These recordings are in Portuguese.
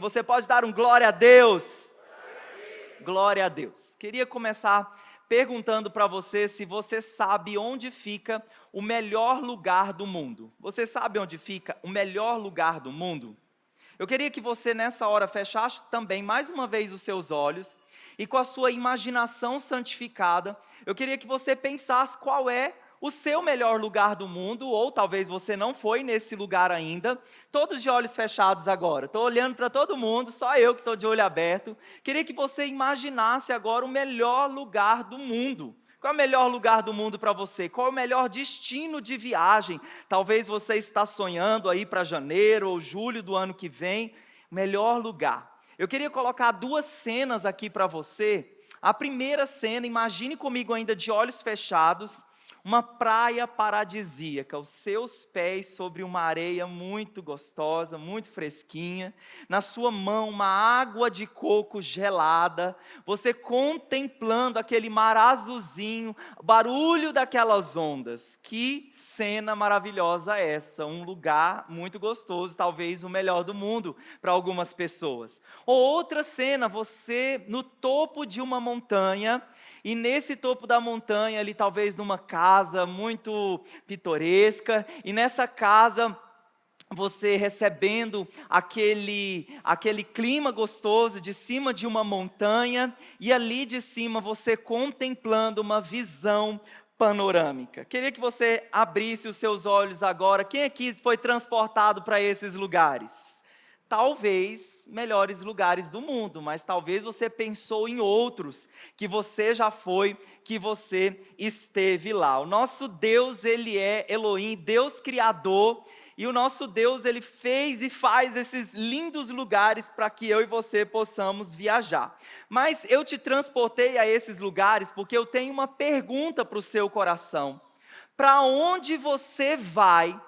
Você pode dar um glória a Deus? Glória a Deus. Queria começar perguntando para você se você sabe onde fica o melhor lugar do mundo. Você sabe onde fica o melhor lugar do mundo? Eu queria que você nessa hora fechasse também mais uma vez os seus olhos e com a sua imaginação santificada, eu queria que você pensasse qual é o seu melhor lugar do mundo, ou talvez você não foi nesse lugar ainda. Todos de olhos fechados agora. Estou olhando para todo mundo, só eu que estou de olho aberto. Queria que você imaginasse agora o melhor lugar do mundo. Qual é o melhor lugar do mundo para você? Qual é o melhor destino de viagem? Talvez você está sonhando aí para janeiro ou julho do ano que vem. Melhor lugar. Eu queria colocar duas cenas aqui para você. A primeira cena, imagine comigo ainda de olhos fechados, uma praia paradisíaca, os seus pés sobre uma areia muito gostosa, muito fresquinha, na sua mão uma água de coco gelada, você contemplando aquele mar azulzinho, o barulho daquelas ondas. Que cena maravilhosa essa, um lugar muito gostoso, talvez o melhor do mundo para algumas pessoas. Ou outra cena, você no topo de uma montanha, e nesse topo da montanha, ali talvez numa casa muito pitoresca, e nessa casa você recebendo aquele clima gostoso de cima de uma montanha, e ali de cima você contemplando uma visão panorâmica. Queria que você abrisse os seus olhos agora. Quem aqui foi transportado para esses lugares? Talvez melhores lugares do mundo, mas talvez você pensou em outros, que você já foi, que você esteve lá. O nosso Deus, Ele é Elohim, Deus Criador, e o nosso Deus, Ele fez e faz esses lindos lugares para que eu e você possamos viajar. Mas eu te transportei a esses lugares porque eu tenho uma pergunta para o seu coração. Para onde você vai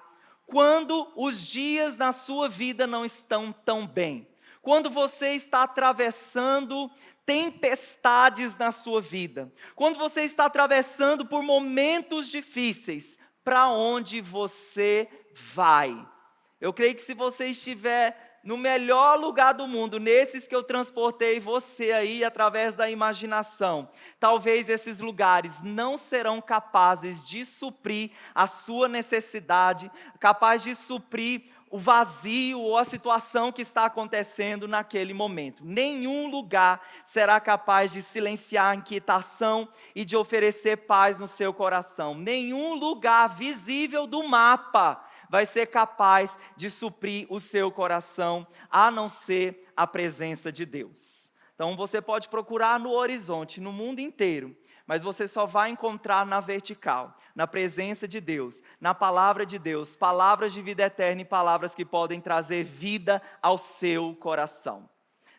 quando os dias na sua vida não estão tão bem? Quando você está atravessando tempestades na sua vida? Quando você está atravessando por momentos difíceis? Para onde você vai? Eu creio que se você estiver no melhor lugar do mundo, nesses que eu transportei você aí através da imaginação, talvez esses lugares não serão capazes de suprir a sua necessidade, capaz de suprir o vazio ou a situação que está acontecendo naquele momento. Nenhum lugar será capaz de silenciar a inquietação e de oferecer paz no seu coração. Nenhum lugar visível do mapa vai ser capaz de suprir o seu coração, a não ser a presença de Deus. Então você pode procurar no horizonte, no mundo inteiro, mas você só vai encontrar na vertical, na presença de Deus, na palavra de Deus, palavras de vida eterna e palavras que podem trazer vida ao seu coração.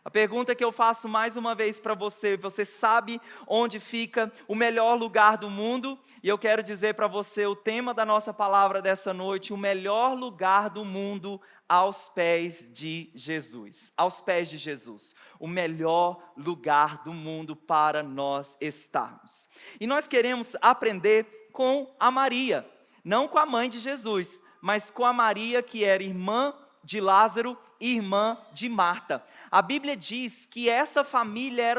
A pergunta que eu faço mais uma vez para você: você sabe onde fica o melhor lugar do mundo? E eu quero dizer para você o tema da nossa palavra dessa noite: o melhor lugar do mundo aos pés de Jesus. Aos pés de Jesus. O melhor lugar do mundo para nós estarmos. E nós queremos aprender com a Maria, não com a mãe de Jesus, mas com a Maria que era irmã de Lázaro e irmã de Marta. A Bíblia diz que essa família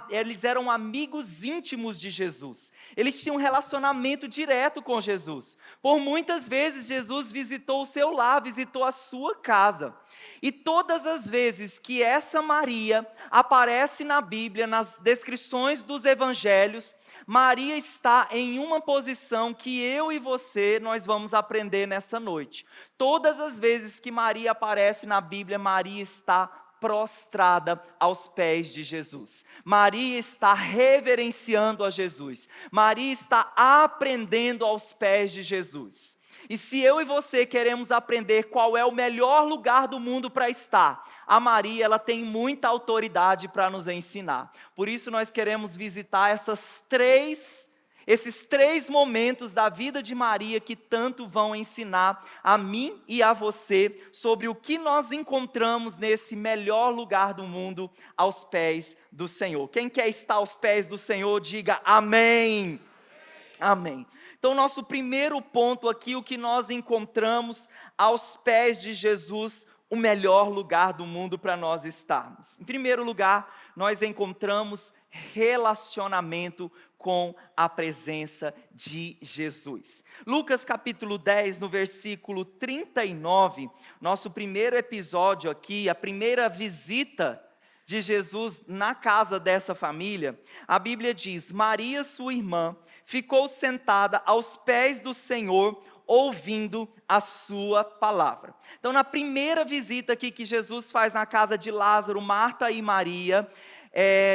eles eram amigos íntimos de Jesus. Eles tinham um relacionamento direto com Jesus. Por muitas vezes Jesus visitou o seu lar, visitou a sua casa. E todas as vezes que essa Maria aparece na Bíblia, nas descrições dos evangelhos, Maria está em uma posição que eu e você, nós vamos aprender nessa noite. Todas as vezes que Maria aparece na Bíblia, Maria está prostrada aos pés de Jesus. Maria está reverenciando a Jesus. Maria está aprendendo aos pés de Jesus. E se eu e você queremos aprender qual é o melhor lugar do mundo para estar, a Maria, ela tem muita autoridade para nos ensinar. Por isso nós queremos visitar esses três momentos da vida de Maria que tanto vão ensinar a mim e a você sobre o que nós encontramos nesse melhor lugar do mundo aos pés do Senhor. Quem quer estar aos pés do Senhor, diga amém. Amém. Então, nosso primeiro ponto aqui, o que nós encontramos aos pés de Jesus, o melhor lugar do mundo para nós estarmos? Em primeiro lugar, nós encontramos relacionamento com a presença de Jesus. Lucas capítulo 10, no versículo 39, nosso primeiro episódio aqui, a primeira visita de Jesus na casa dessa família, a Bíblia diz: Maria, sua irmã, ficou sentada aos pés do Senhor, ouvindo a sua palavra. Então, na primeira visita aqui que Jesus faz na casa de Lázaro, Marta e Maria,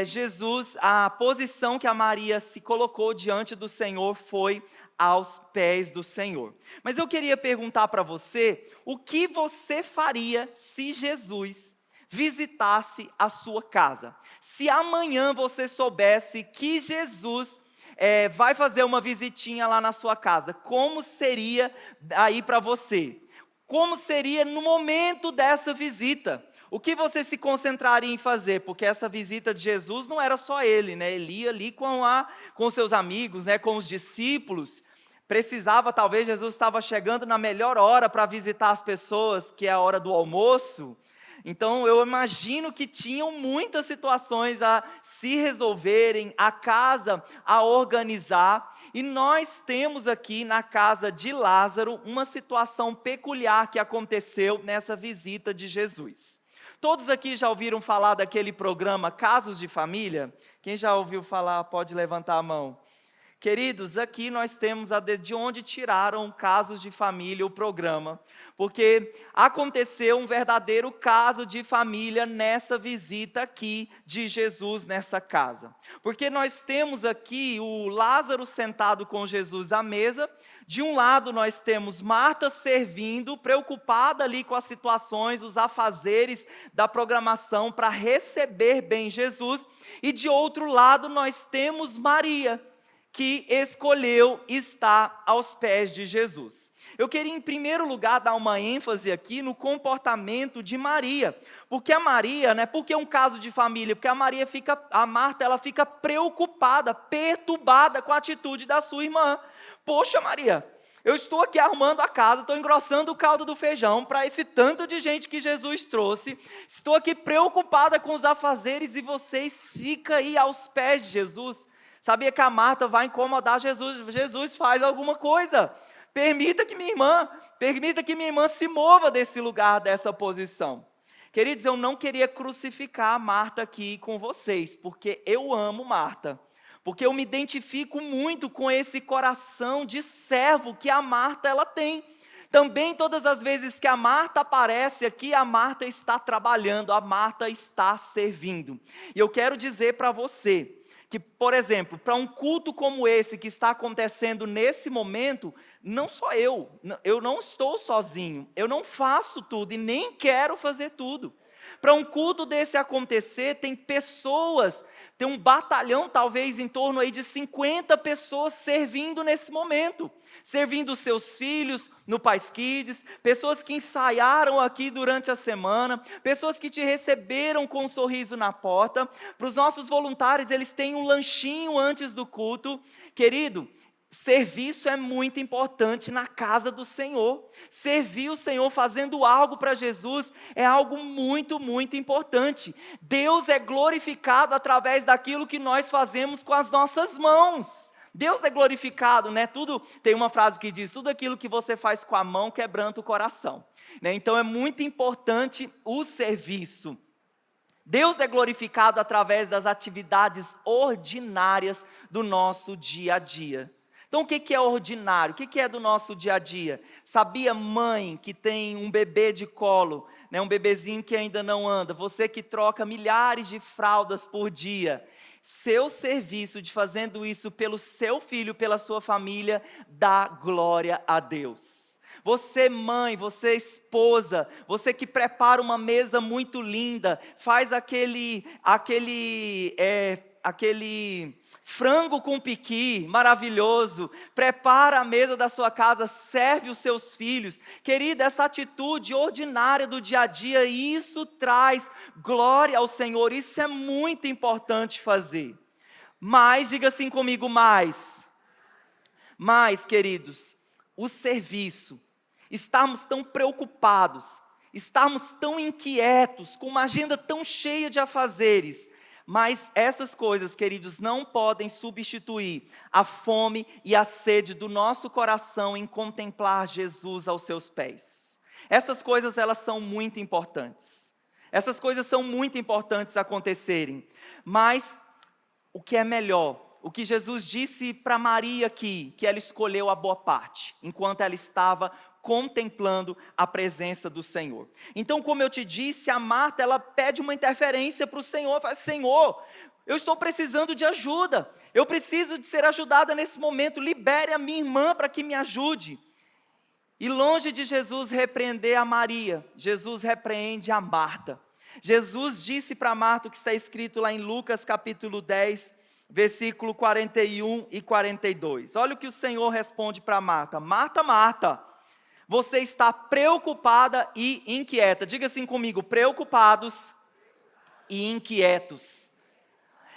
Jesus, a posição que a Maria se colocou diante do Senhor foi aos pés do Senhor. Mas eu queria perguntar para você, o que você faria se Jesus visitasse a sua casa? Se amanhã você soubesse que Jesus vai fazer uma visitinha lá na sua casa, como seria aí para você? Como seria no momento dessa visita? O que você se concentraria em fazer? Porque essa visita de Jesus não era só ele, né? Ele ia ali com seus amigos, né? Com os discípulos. Precisava, talvez, Jesus estava chegando na melhor hora para visitar as pessoas, que é a hora do almoço. Então, eu imagino que tinham muitas situações a se resolverem, a casa a organizar. E nós temos aqui na casa de Lázaro uma situação peculiar que aconteceu nessa visita de Jesus. Todos aqui já ouviram falar daquele programa Casos de Família? Quem já ouviu falar pode levantar a mão. Queridos, aqui nós temos de onde tiraram Casos de Família, o programa, porque aconteceu um verdadeiro caso de família nessa visita aqui de Jesus nessa casa. Porque nós temos aqui o Lázaro sentado com Jesus à mesa. De um lado nós temos Marta servindo, preocupada ali com as situações, os afazeres da programação para receber bem Jesus. E de outro lado nós temos Maria, que escolheu estar aos pés de Jesus. Eu queria, em primeiro lugar, dar uma ênfase aqui no comportamento de Maria. Porque a Maria, né? Porque é um caso de família? Porque a Marta, ela fica preocupada, perturbada com a atitude da sua irmã. Poxa, Maria, eu estou aqui arrumando a casa, estou engrossando o caldo do feijão para esse tanto de gente que Jesus trouxe. Estou aqui preocupada com os afazeres e vocês ficam aí aos pés de Jesus. Sabia que a Marta vai incomodar Jesus. Jesus, faz alguma coisa. Permita que minha irmã se mova desse lugar, dessa posição. Queridos, eu não queria crucificar a Marta aqui com vocês, porque eu amo Marta. Porque eu me identifico muito com esse coração de servo que a Marta ela tem. Também todas as vezes que a Marta aparece aqui, a Marta está trabalhando, a Marta está servindo. E eu quero dizer para você que, por exemplo, para um culto como esse que está acontecendo nesse momento, não só eu não estou sozinho, eu não faço tudo e nem quero fazer tudo. Para um culto desse acontecer, tem pessoas, tem um batalhão talvez em torno aí de 50 pessoas servindo nesse momento. Servindo os seus filhos no Pais Kids, pessoas que ensaiaram aqui durante a semana, pessoas que te receberam com um sorriso na porta. Para os nossos voluntários, eles têm um lanchinho antes do culto. Querido, serviço é muito importante na casa do Senhor. Servir o Senhor fazendo algo para Jesus é algo muito, muito importante. Deus é glorificado através daquilo que nós fazemos com as nossas mãos. Deus é glorificado, né? Tem uma frase que diz, tudo aquilo que você faz com a mão quebranta o coração. Né? Então é muito importante o serviço. Deus é glorificado através das atividades ordinárias do nosso dia a dia. Então o que é ordinário? O que é do nosso dia a dia? Sabia, mãe, que tem um bebê de colo, né? Um bebezinho que ainda não anda, você que troca milhares de fraldas por dia, seu serviço de fazendo isso pelo seu filho, pela sua família, dá glória a Deus. Você mãe, você esposa, você que prepara uma mesa muito linda, faz aquele frango com piqui, maravilhoso, prepara a mesa da sua casa, serve os seus filhos. Querida, essa atitude ordinária do dia a dia, isso traz glória ao Senhor, isso é muito importante fazer. Mas, diga assim comigo, mais, queridos, o serviço, estarmos tão preocupados, estarmos tão inquietos, com uma agenda tão cheia de afazeres, mas essas coisas, queridos, não podem substituir a fome e a sede do nosso coração em contemplar Jesus aos seus pés. Essas coisas, elas são muito importantes. Essas coisas são muito importantes acontecerem. Mas o que é melhor, o que Jesus disse para Maria aqui, que ela escolheu a boa parte, enquanto ela estava contemplando a presença do Senhor. Então, como eu te disse, a Marta, ela pede uma interferência para o Senhor, fala: Senhor, eu estou precisando de ajuda, eu preciso de ser ajudada nesse momento, libere a minha irmã para que me ajude. E longe de Jesus repreender a Maria, Jesus repreende a Marta. Jesus disse para Marta o que está escrito lá em Lucas capítulo 10, versículo 41 e 42. Olha o que o Senhor responde para Marta: Marta, Marta, você está preocupada e inquieta. Diga assim comigo: preocupados e inquietos.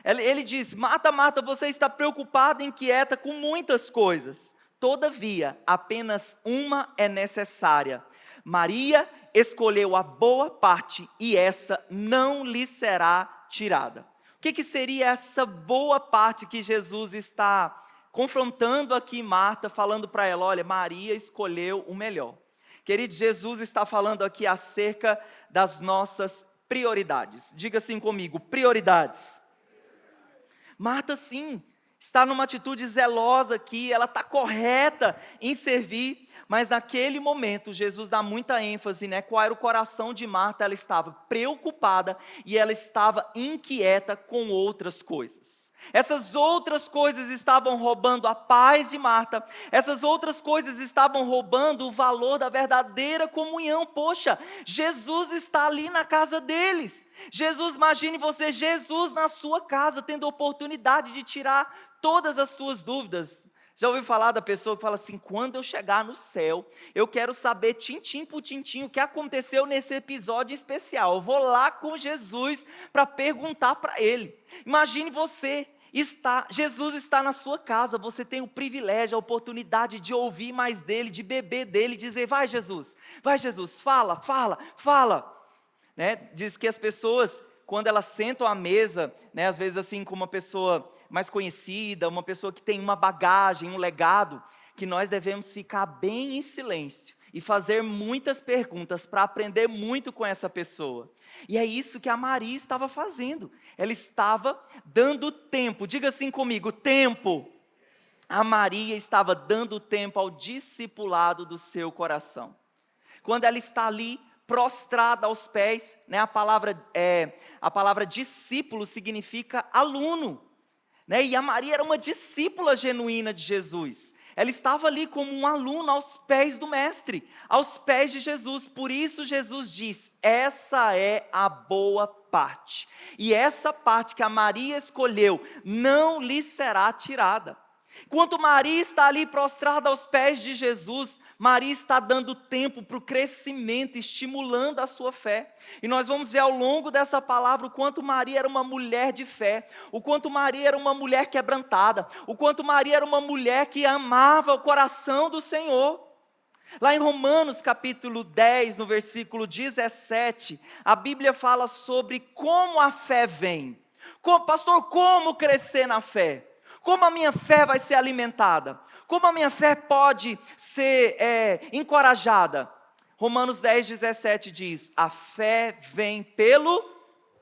Ele diz: Marta, Marta, você está preocupada e inquieta com muitas coisas. Todavia, apenas uma é necessária. Maria escolheu a boa parte e essa não lhe será tirada. O que seria essa boa parte que Jesus está confrontando aqui Marta, falando para ela: olha, Maria escolheu o melhor. Querido, Jesus está falando aqui acerca das nossas prioridades. Diga assim comigo: prioridades. Marta, sim, está numa atitude zelosa aqui, ela está correta em servir, mas naquele momento Jesus dá muita ênfase, né? Qual era o coração de Marta? Ela estava preocupada e ela estava inquieta com outras coisas. Essas outras coisas estavam roubando a paz de Marta, essas outras coisas estavam roubando o valor da verdadeira comunhão. Poxa, Jesus está ali na casa deles. Jesus, imagine você, Jesus na sua casa, tendo a oportunidade de tirar todas as suas dúvidas. Já ouviu falar da pessoa que fala assim: quando eu chegar no céu, eu quero saber tintim por tintim o que aconteceu nesse episódio especial. Eu vou lá com Jesus para perguntar para ele. Imagine você, Jesus está na sua casa, você tem o privilégio, a oportunidade de ouvir mais dele, de beber dele, dizer: vai Jesus, fala, fala, fala. Né? Diz que as pessoas, quando elas sentam à mesa, né, às vezes assim com uma pessoa mais conhecida, uma pessoa que tem uma bagagem, um legado, que nós devemos ficar bem em silêncio e fazer muitas perguntas para aprender muito com essa pessoa. E é isso que a Maria estava fazendo. Ela estava dando tempo. Diga assim comigo: tempo. A Maria estava dando tempo ao discipulado do seu coração. Quando ela está ali prostrada aos pés, né, a palavra discípulo significa aluno. Né? E a Maria era uma discípula genuína de Jesus. Ela estava ali como um aluno aos pés do mestre, aos pés de Jesus. Por isso Jesus diz: essa é a boa parte. E essa parte que a Maria escolheu não lhe será tirada. Enquanto Maria está ali prostrada aos pés de Jesus, Maria está dando tempo para o crescimento, estimulando a sua fé. E nós vamos ver ao longo dessa palavra o quanto Maria era uma mulher de fé, o quanto Maria era uma mulher quebrantada, o quanto Maria era uma mulher que amava o coração do Senhor. Lá em Romanos capítulo 10, no versículo 17, a Bíblia fala sobre como a fé vem. Pastor, como crescer na fé? Como a minha fé vai ser alimentada? Como a minha fé pode ser encorajada? Romanos 10, 17 diz: a fé vem pelo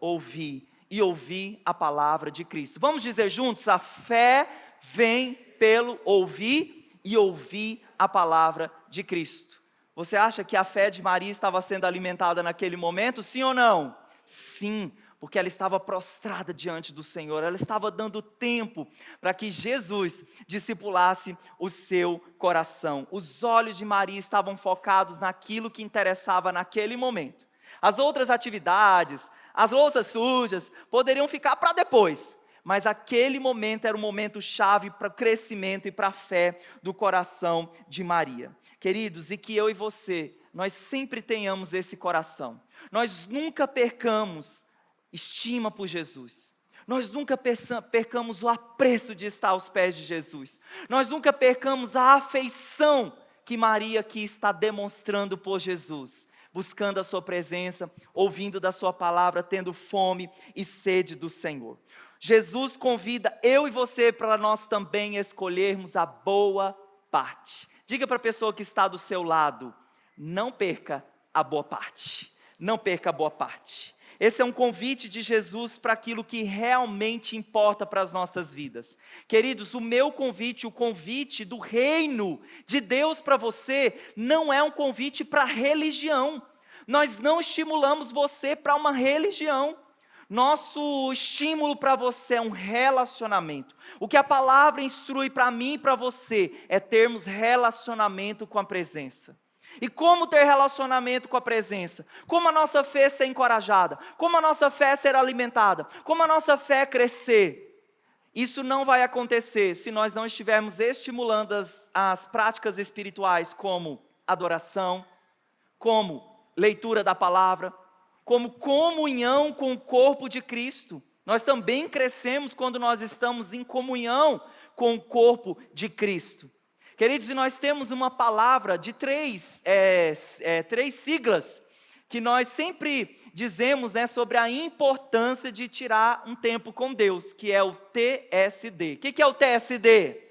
ouvir, e ouvir a palavra de Cristo. Vamos dizer juntos: a fé vem pelo ouvir e ouvir a palavra de Cristo. Você acha que a fé de Maria estava sendo alimentada naquele momento? Sim ou não? Sim. Porque ela estava prostrada diante do Senhor, ela estava dando tempo para que Jesus discipulasse o seu coração. Os olhos de Maria estavam focados naquilo que interessava naquele momento. As outras atividades, as louças sujas, poderiam ficar para depois. Mas aquele momento era um momento chave para o crescimento e para a fé do coração de Maria. Queridos, e que eu e você, nós sempre tenhamos esse coração. Nós nunca percamos estima por Jesus. Nós nunca percamos o apreço de estar aos pés de Jesus. Nós nunca percamos a afeição que Maria aqui está demonstrando por Jesus. buscando a sua presença, ouvindo da sua palavra, tendo fome e sede do Senhor. Jesus convida eu e você para nós também escolhermos a boa parte. Diga para a pessoa que está do seu lado, não perca a boa parte. Não perca a boa parte. Esse é um convite de Jesus para aquilo que realmente importa para as nossas vidas. Queridos, o meu convite, o convite do reino de Deus para você, não é um convite para religião. Nós não estimulamos você para uma religião. Nosso estímulo para você é um relacionamento. O que a palavra instrui para mim e para você é termos relacionamento com a presença. E como ter relacionamento com a presença? Como a nossa fé ser encorajada? Como a nossa fé ser alimentada? Como a nossa fé crescer? Isso não vai acontecer se nós não estivermos estimulando as práticas espirituais como adoração, como leitura da palavra, como comunhão com o corpo de Cristo. Nós também crescemos quando nós estamos em comunhão com o corpo de Cristo. Queridos, e nós temos uma palavra de três siglas, que nós sempre dizemos sobre a importância de tirar um tempo com Deus, que é o TSD. O que é o TSD?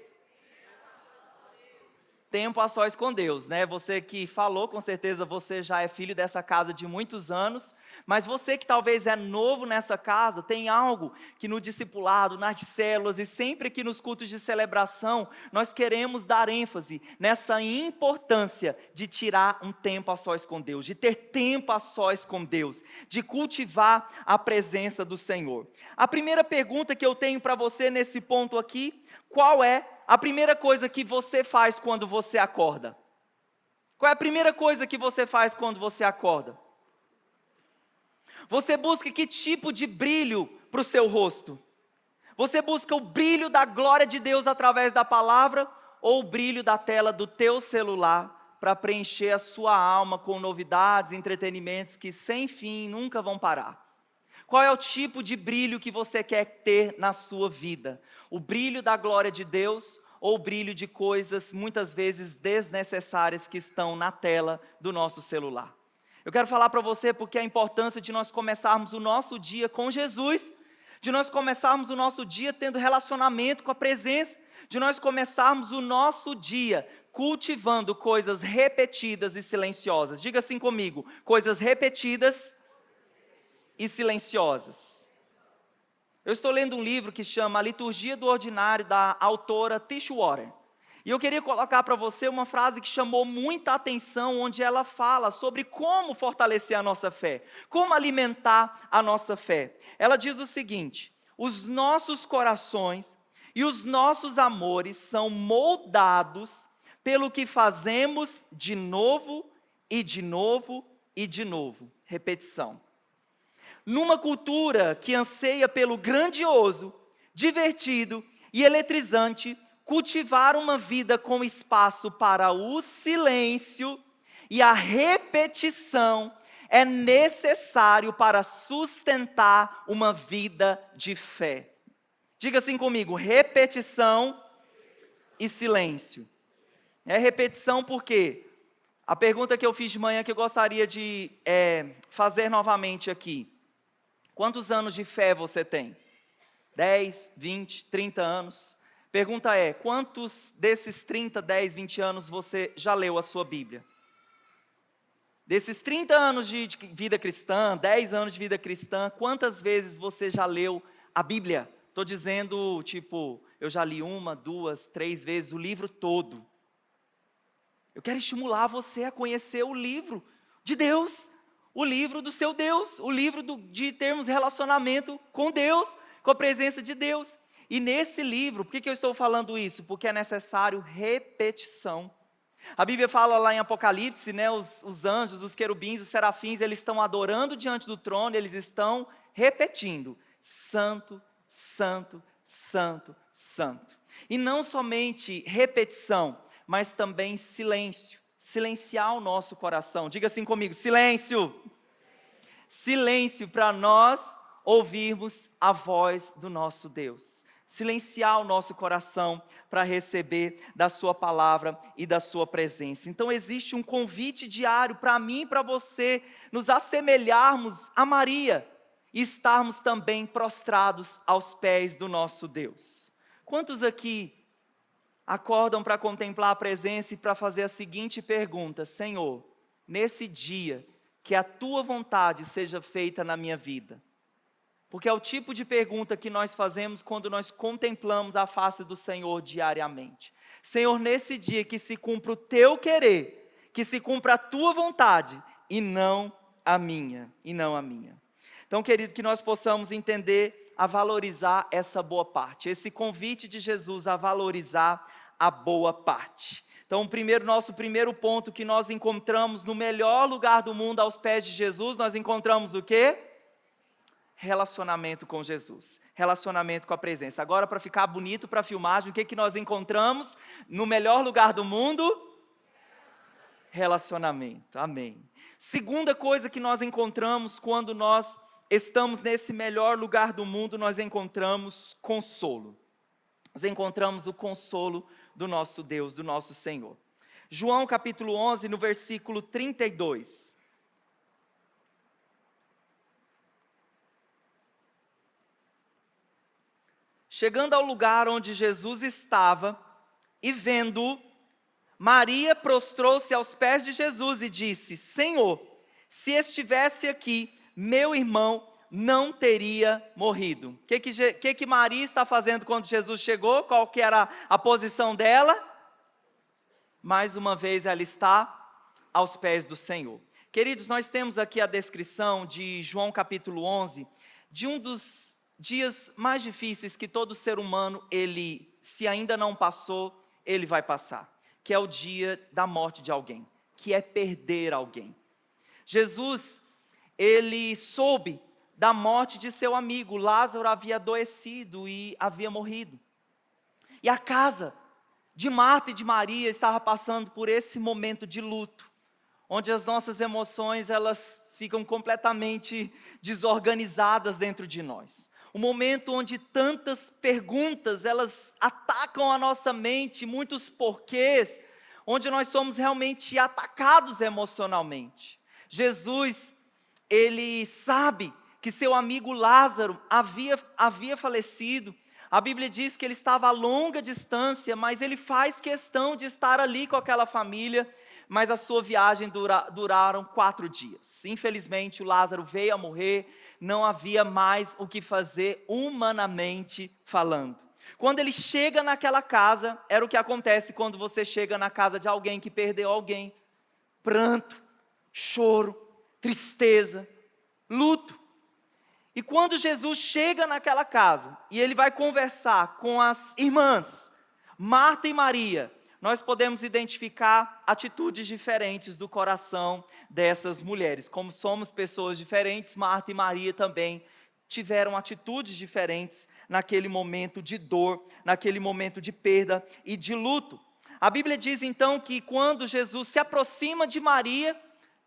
Tempo a sós com Deus, né? Você que falou, com certeza você já é filho dessa casa de muitos anos, mas você que talvez é novo nessa casa, tem algo que no discipulado, nas células e sempre que nos cultos de celebração, nós queremos dar ênfase nessa importância de tirar um tempo a sós com Deus, de ter tempo a sós com Deus, de cultivar a presença do Senhor. A primeira pergunta que eu tenho para você nesse ponto aqui, qual é a primeira coisa que você faz quando você acorda? Qual é a primeira coisa que você faz quando você acorda? Você busca que tipo de brilho para o seu rosto? Você busca o brilho da glória de Deus através da palavra ou o brilho da tela do teu celular para preencher a sua alma com novidades, entretenimentos que sem fim nunca vão parar? Qual é o tipo de brilho que você quer ter na sua vida? O brilho da glória de Deus ou o brilho de coisas muitas vezes desnecessárias que estão na tela do nosso celular? Eu quero falar para você porque a importância de nós começarmos o nosso dia com Jesus, de nós começarmos o nosso dia tendo relacionamento com a presença, de nós começarmos o nosso dia cultivando coisas repetidas e silenciosas. Diga assim comigo, coisas repetidas e silenciosas. Eu estou lendo um livro que chama A Liturgia do Ordinário, da autora Tish Warren. E eu queria colocar para você uma frase que chamou muita atenção, onde ela fala sobre como fortalecer a nossa fé, como alimentar a nossa fé. Ela diz o seguinte: os nossos corações e os nossos amores são moldados pelo que fazemos de novo e de novo e de novo. Repetição. Numa cultura que anseia pelo grandioso, divertido e eletrizante, cultivar uma vida com espaço para o silêncio e a repetição é necessário para sustentar uma vida de fé. Diga assim comigo, repetição e silêncio. É repetição por quê? A pergunta que eu fiz de manhã que eu gostaria de fazer novamente aqui. Quantos anos de fé você tem? 10, 20, 30 anos? Pergunta é, quantos desses 30, 10, 20 anos você já leu a sua Bíblia? Desses 30 anos de vida cristã, 10 anos de vida cristã, quantas vezes você já leu a Bíblia? Estou dizendo, eu já li 1, 2, 3 vezes o livro todo. Eu quero estimular você a conhecer o livro de Deus, o livro do seu Deus, o livro de termos relacionamento com Deus, com a presença de Deus. E nesse livro, por que eu estou falando isso? Porque é necessário repetição. A Bíblia fala lá em Apocalipse, os anjos, os querubins, os serafins, eles estão adorando diante do trono, eles estão repetindo, santo, santo, santo, santo. E não somente repetição, mas também silêncio, silenciar o nosso coração. Diga assim comigo, silêncio. Silêncio para nós ouvirmos a voz do nosso Deus. silenciar o nosso coração para receber da sua palavra e da sua presença. Então existe um convite diário para mim e para você nos assemelharmos a Maria e estarmos também prostrados aos pés do nosso Deus. Quantos aqui acordam para contemplar a presença e para fazer a seguinte pergunta: Senhor, nesse dia, que a tua vontade seja feita na minha vida? Porque é o tipo de pergunta que nós fazemos quando nós contemplamos a face do Senhor diariamente. Senhor, nesse dia que se cumpra o teu querer, que se cumpra a tua vontade e não a minha, Então, querido, que nós possamos entender a valorizar essa boa parte, esse convite de Jesus a valorizar a boa parte. Então, nosso primeiro ponto que nós encontramos no melhor lugar do mundo aos pés de Jesus, nós encontramos o quê? Relacionamento com Jesus, relacionamento com a presença. Agora, para ficar bonito para a filmagem, o que nós encontramos no melhor lugar do mundo? Relacionamento, amém. Segunda coisa que nós encontramos quando nós estamos nesse melhor lugar do mundo, nós encontramos consolo. Nós encontramos o consolo do nosso Deus, do nosso Senhor. João capítulo 11, no versículo 32. Chegando ao lugar onde Jesus estava e vendo-o, Maria prostrou-se aos pés de Jesus e disse: Senhor, se estivesse aqui, meu irmão não teria morrido. O que Maria está fazendo quando Jesus chegou? Qual que era a posição dela? Mais uma vez ela está aos pés do Senhor. Queridos, nós temos aqui a descrição de João capítulo 11, de um dos dias mais difíceis que todo ser humano, se ainda não passou, ele vai passar, que é o dia da morte de alguém, que é perder alguém. Jesus, ele soube da morte de seu amigo. Lázaro havia adoecido e havia morrido. E a casa de Marta e de Maria estava passando por esse momento de luto, onde as nossas emoções, elas ficam completamente desorganizadas dentro de nós. Um momento onde tantas perguntas, elas atacam a nossa mente, muitos porquês, onde nós somos realmente atacados emocionalmente. Jesus, ele sabe que seu amigo Lázaro havia falecido. A Bíblia diz que ele estava a longa distância, mas ele faz questão de estar ali com aquela família, mas a sua viagem duraram 4 dias. Infelizmente, o Lázaro veio a morrer, não havia mais o que fazer humanamente falando. Quando ele chega naquela casa, era o que acontece quando você chega na casa de alguém que perdeu alguém: pranto, choro, tristeza, luto. E quando Jesus chega naquela casa, e ele vai conversar com as irmãs, Marta e Maria, nós podemos identificar atitudes diferentes do coração dessas mulheres. Como somos pessoas diferentes, Marta e Maria também tiveram atitudes diferentes naquele momento de dor, naquele momento de perda e de luto. A Bíblia diz então que quando Jesus se aproxima de Maria,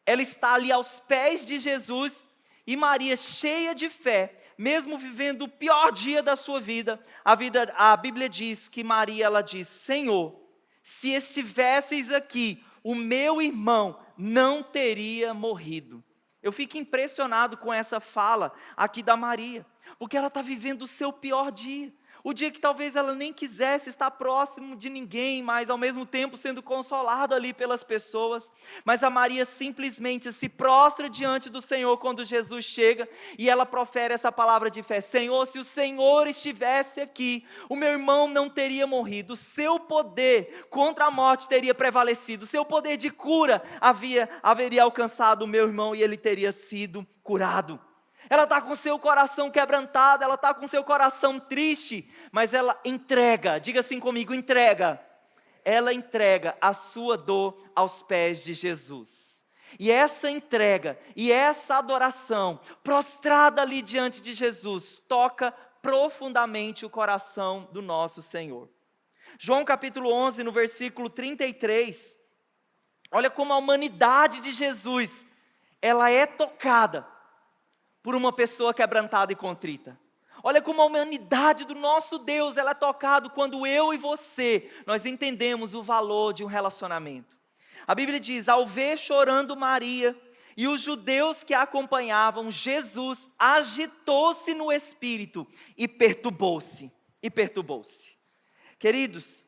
ela está ali aos pés de Jesus, e Maria, cheia de fé, mesmo vivendo o pior dia da sua vida, a Bíblia diz que Maria, ela diz: Senhor, se estivesseis aqui, o meu irmão não teria morrido. Eu fico impressionado com essa fala aqui da Maria, porque ela está vivendo o seu pior dia. O dia que talvez ela nem quisesse estar próximo de ninguém, mas ao mesmo tempo sendo consolada ali pelas pessoas. Mas a Maria simplesmente se prostra diante do Senhor quando Jesus chega, e ela profere essa palavra de fé: Senhor, se o Senhor estivesse aqui, o meu irmão não teria morrido. O seu poder contra a morte teria prevalecido. O seu poder de cura haveria alcançado o meu irmão e ele teria sido curado. Ela está com seu coração quebrantado, ela está com seu coração triste, mas ela entrega, diga assim comigo, entrega. Ela entrega a sua dor aos pés de Jesus. E essa entrega e essa adoração, prostrada ali diante de Jesus, toca profundamente o coração do nosso Senhor. João capítulo 11, no versículo 33, olha como a humanidade de Jesus, ela é tocada por uma pessoa quebrantada e contrita. Olha como a humanidade do nosso Deus, ela é tocada quando eu e você, nós entendemos o valor de um relacionamento. A Bíblia diz, ao ver chorando Maria e os judeus que a acompanhavam, Jesus agitou-se no espírito e perturbou-se, Queridos,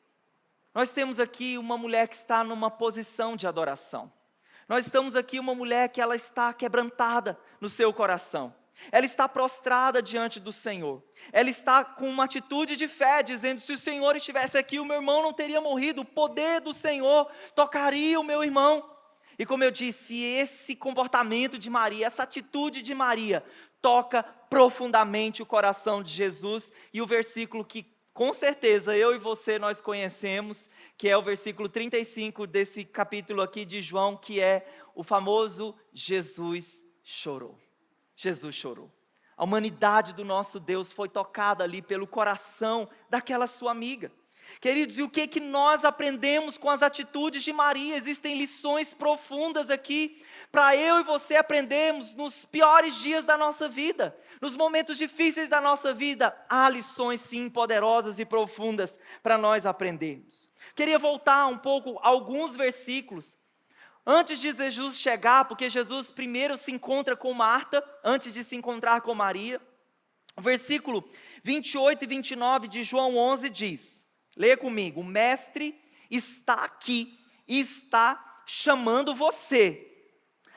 nós temos aqui uma mulher que está numa posição de adoração. Nós estamos aqui uma mulher que ela está quebrantada no seu coração. Ela está prostrada diante do Senhor. Ela está com uma atitude de fé, dizendo, se o Senhor estivesse aqui, o meu irmão não teria morrido. O poder do Senhor tocaria o meu irmão. E como eu disse, esse comportamento de Maria, essa atitude de Maria, toca profundamente o coração de Jesus. E o versículo que com certeza eu e você nós conhecemos, que é o versículo 35 desse capítulo aqui de João, que é o famoso Jesus chorou. Jesus chorou. A humanidade do nosso Deus foi tocada ali pelo coração daquela sua amiga. Queridos, e o que nós aprendemos com as atitudes de Maria? Existem lições profundas aqui para eu e você aprendermos nos piores dias da nossa vida, nos momentos difíceis da nossa vida. Há lições sim poderosas e profundas para nós aprendermos. Queria voltar um pouco a alguns versículos antes de Jesus chegar, porque Jesus primeiro se encontra com Marta, antes de se encontrar com Maria. O versículo 28 e 29 de João 11 diz, leia comigo, o mestre está aqui e está chamando você.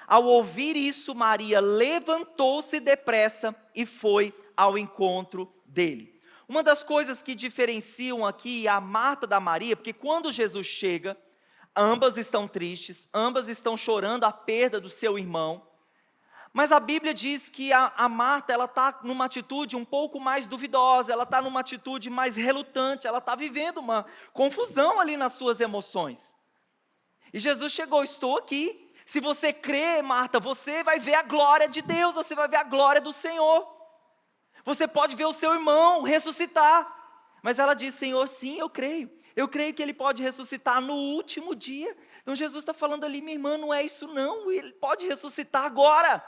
Ao ouvir isso, Maria levantou-se depressa e foi ao encontro dele. Uma das coisas que diferenciam aqui a Marta da Maria, porque quando Jesus chega, ambas estão tristes, ambas estão chorando a perda do seu irmão. Mas a Bíblia diz que a Marta, ela está numa atitude um pouco mais duvidosa, ela está numa atitude mais relutante, ela está vivendo uma confusão ali nas suas emoções. E Jesus chegou, estou aqui. Se você crê, Marta, você vai ver a glória de Deus, você vai ver a glória do Senhor. Você pode ver o seu irmão ressuscitar. Mas ela diz, Senhor, sim, eu creio. Eu creio que ele pode ressuscitar no último dia. Então Jesus está falando ali, minha irmã, não é isso não, ele pode ressuscitar agora.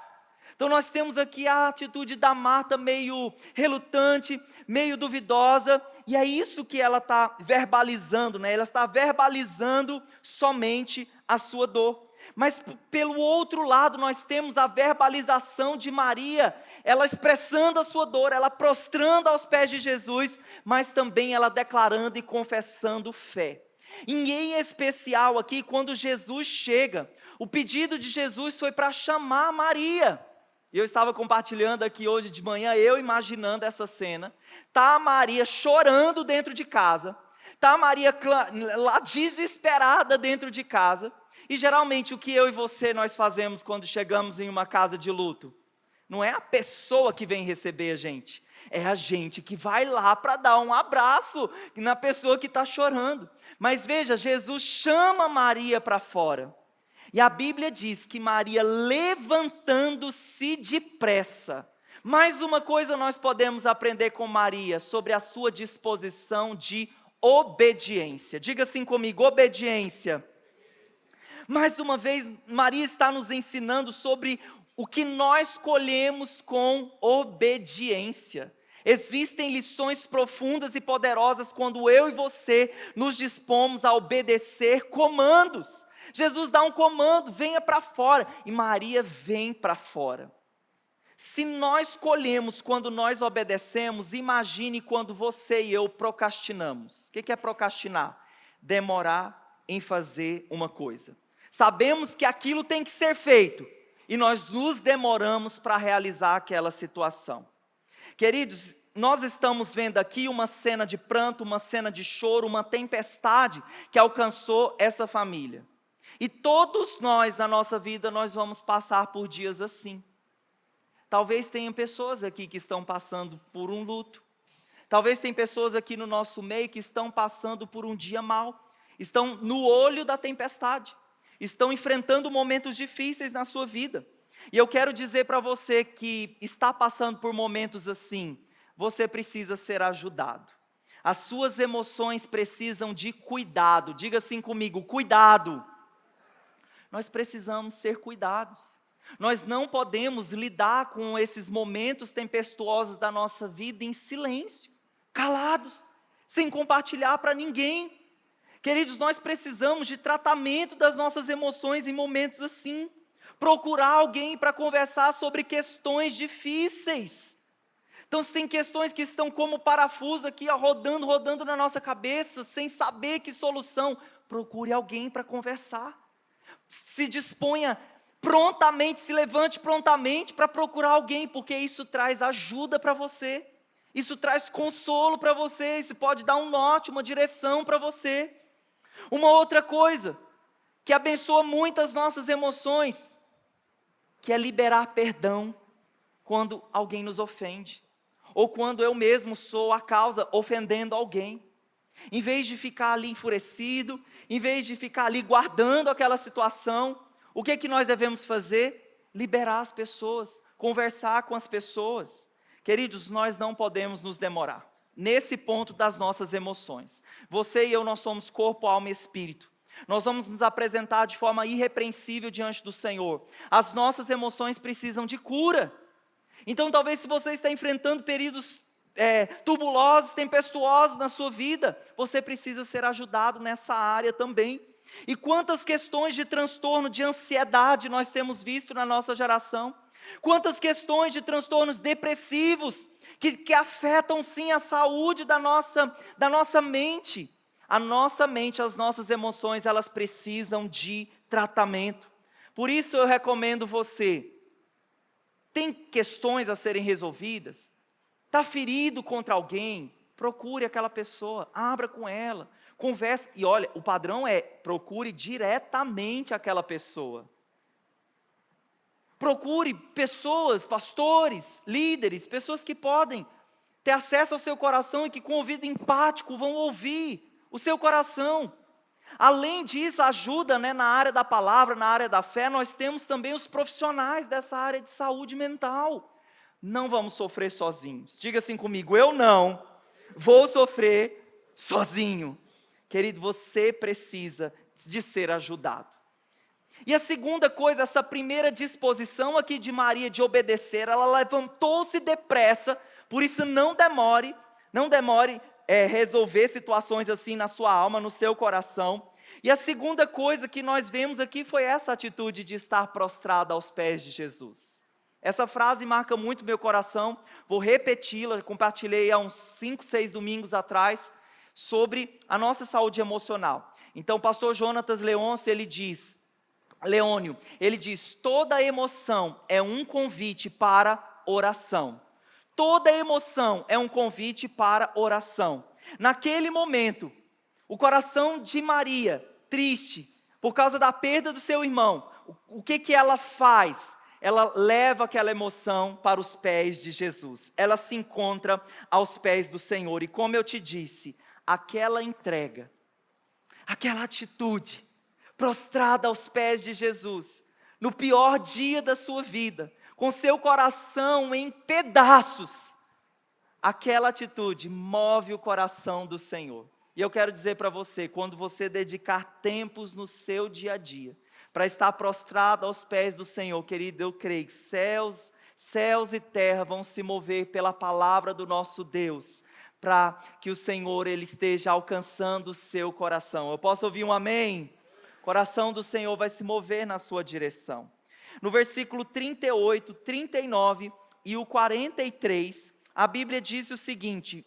Então nós temos aqui a atitude da Marta meio relutante, meio duvidosa, e é isso que ela está verbalizando, né? Ela está verbalizando somente a sua dor. Mas pelo outro lado nós temos a verbalização de Maria, ela expressando a sua dor, ela prostrando aos pés de Jesus, mas também ela declarando e confessando fé. E em especial aqui, quando Jesus chega, o pedido de Jesus foi para chamar Maria. E eu estava compartilhando aqui hoje de manhã, eu imaginando essa cena. Está a Maria chorando dentro de casa, está a Maria lá desesperada dentro de casa. E geralmente o que eu e você nós fazemos quando chegamos em uma casa de luto? Não é a pessoa que vem receber a gente, é a gente que vai lá para dar um abraço na pessoa que está chorando. Mas veja, Jesus chama Maria para fora. E a Bíblia diz que Maria levantando-se depressa. Mais uma coisa nós podemos aprender com Maria sobre a sua disposição de obediência. Diga assim comigo, obediência. Mais uma vez, Maria está nos ensinando sobre o que nós colhemos com obediência. Existem lições profundas e poderosas quando eu e você nos dispomos a obedecer comandos. Jesus dá um comando, venha para fora, e Maria vem para fora. Se nós colhemos quando nós obedecemos, imagine quando você e eu procrastinamos. O que é procrastinar? Demorar em fazer uma coisa. Sabemos que aquilo tem que ser feito e nós nos demoramos para realizar aquela situação. Queridos, nós estamos vendo aqui uma cena de pranto, uma cena de choro, uma tempestade que alcançou essa família. E todos nós na nossa vida nós vamos passar por dias assim. Talvez tenham pessoas aqui que estão passando por um luto. Talvez tenham pessoas aqui no nosso meio que estão passando por um dia mau. Estão no olho da tempestade. Estão enfrentando momentos difíceis na sua vida. E eu quero dizer para você que está passando por momentos assim, você precisa ser ajudado. As suas emoções precisam de cuidado. Diga assim comigo, cuidado. Nós precisamos ser cuidados. Nós não podemos lidar com esses momentos tempestuosos da nossa vida em silêncio, calados, sem compartilhar para ninguém. Queridos, nós precisamos de tratamento das nossas emoções em momentos assim. Procurar alguém para conversar sobre questões difíceis. Então, se tem questões que estão como parafuso aqui, ó, rodando na nossa cabeça, sem saber que solução, procure alguém para conversar. Se disponha prontamente, se levante prontamente para procurar alguém, porque isso traz ajuda para você. Isso traz consolo para você, isso pode dar um norte, uma direção para você. Uma outra coisa que abençoa muito as nossas emoções, que é liberar perdão quando alguém nos ofende, ou quando eu mesmo sou a causa ofendendo alguém. Em vez de ficar ali enfurecido, em vez de ficar ali guardando aquela situação, o que é que nós devemos fazer? Liberar as pessoas, conversar com as pessoas. Queridos, nós não podemos nos demorar nesse ponto das nossas emoções. Você e eu, nós somos corpo, alma e espírito. Nós vamos nos apresentar de forma irrepreensível diante do Senhor. As nossas emoções precisam de cura. Então, talvez se você está enfrentando períodos turbulosos, tempestuosos na sua vida, você precisa ser ajudado nessa área também. E quantas questões de transtorno, de ansiedade nós temos visto na nossa geração? Quantas questões de transtornos depressivos que afetam sim a saúde da nossa mente. A nossa mente, as nossas emoções, elas precisam de tratamento. Por isso eu recomendo você, tem questões a serem resolvidas? Está ferido contra alguém? Procure aquela pessoa, abra com ela, converse. E olha, o padrão é, procure diretamente aquela pessoa. Procure pessoas, pastores, líderes, pessoas que podem ter acesso ao seu coração e que com ouvido empático vão ouvir o seu coração. Além disso, ajuda, na área da palavra, na área da fé, nós temos também os profissionais dessa área de saúde mental. Não vamos sofrer sozinhos. Diga assim comigo, eu não vou sofrer sozinho. Querido, você precisa de ser ajudado. E a segunda coisa, essa primeira disposição aqui de Maria de obedecer, ela levantou-se depressa, por isso não demore resolver situações assim na sua alma, no seu coração. E a segunda coisa que nós vemos aqui foi essa atitude de estar prostrada aos pés de Jesus. Essa frase marca muito meu coração, vou repeti-la, compartilhei há uns 5, 6 domingos atrás, sobre a nossa saúde emocional. Então o pastor Jonatas Leôncio, ele diz, toda emoção é um convite para oração. Toda emoção é um convite para oração. Naquele momento, o coração de Maria, triste, por causa da perda do seu irmão, o que ela faz? Ela leva aquela emoção para os pés de Jesus. Ela se encontra aos pés do Senhor. E como eu te disse, aquela entrega, aquela atitude, prostrada aos pés de Jesus, no pior dia da sua vida, com seu coração em pedaços, aquela atitude move o coração do Senhor. E eu quero dizer para você, quando você dedicar tempos no seu dia a dia, para estar prostrado aos pés do Senhor, querido, eu creio que céus e terra vão se mover pela palavra do nosso Deus, para que o Senhor, Ele esteja alcançando o seu coração. Eu posso ouvir um amém? O coração do Senhor vai se mover na sua direção. No versículo 38, 39 e o 43, a Bíblia diz o seguinte,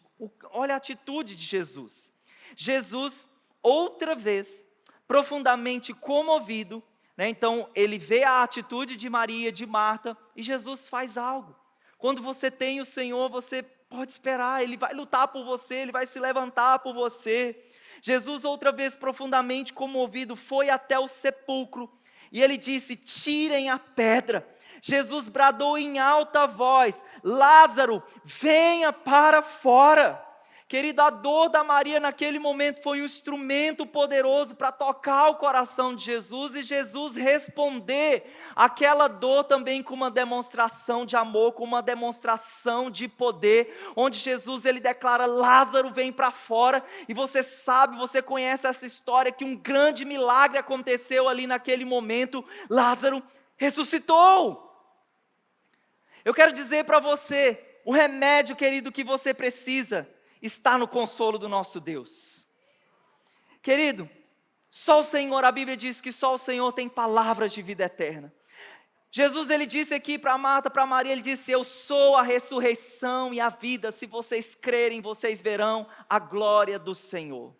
olha a atitude de Jesus. Jesus, outra vez, profundamente comovido, então ele vê a atitude de Maria, de Marta, e Jesus faz algo. Quando você tem o Senhor, você pode esperar, Ele vai lutar por você, Ele vai se levantar por você. Jesus, outra vez profundamente comovido, foi até o sepulcro, e Ele disse, tirem a pedra. Jesus bradou em alta voz, Lázaro, venha para fora. Querido, a dor da Maria naquele momento foi um instrumento poderoso para tocar o coração de Jesus e Jesus responder aquela dor também com uma demonstração de amor, com uma demonstração de poder, onde Jesus ele declara, Lázaro vem para fora, e você sabe, você conhece essa história, que um grande milagre aconteceu ali naquele momento, Lázaro ressuscitou. Eu quero dizer para você, o remédio, querido, que você precisa está no consolo do nosso Deus. Querido, só o Senhor, a Bíblia diz que só o Senhor tem palavras de vida eterna. Jesus, ele disse aqui para Marta, para Maria, ele disse: eu sou a ressurreição e a vida, se vocês crerem, vocês verão a glória do Senhor.